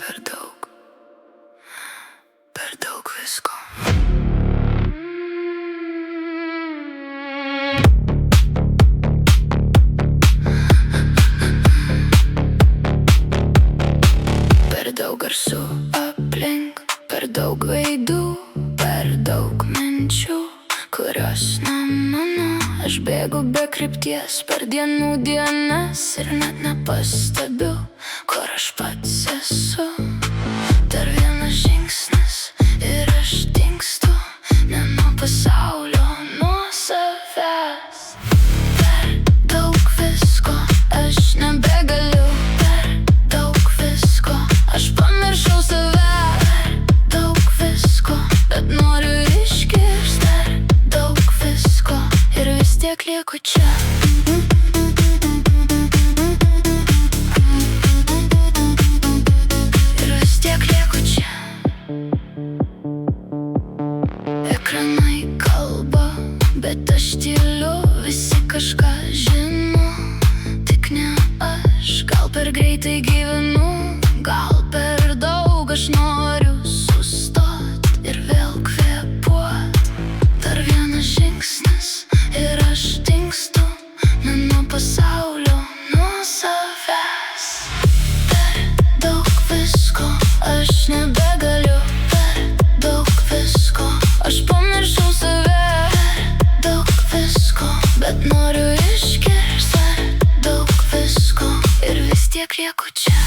per daug visko. Per daug garsų aplink, per daug veidų, per daug minčių, kurios ne mano. Aš bėgu be krypties per dienų dienas ir net nepastebiu, kur aš pats esu. Dar vienas žingsnis ir aš dingstu, ne nuo pasaulio, nuo savęs. Per daug visko, aš nebegaliu. Per daug visko, aš pamiršau save. Per daug visko, bet noriu išgirst. Per daug visko ir vis tiek lieku čia. Ekranai kalba, bet aš tyliu, visi kažką žino, tik ne aš. Gal per greitai gyvenu, gal per daug, aš noriu sustot ir vėl kvėpuot. Dar vienas žingsnis ir aš dingstu, ne nuo pasaulio, nuo savęs. Per daug visko, aš nebegaliu. Aš pamiršau save. Per daug visko, bet noriu išgirst. Per daug visko ir vis tiek lieku čia.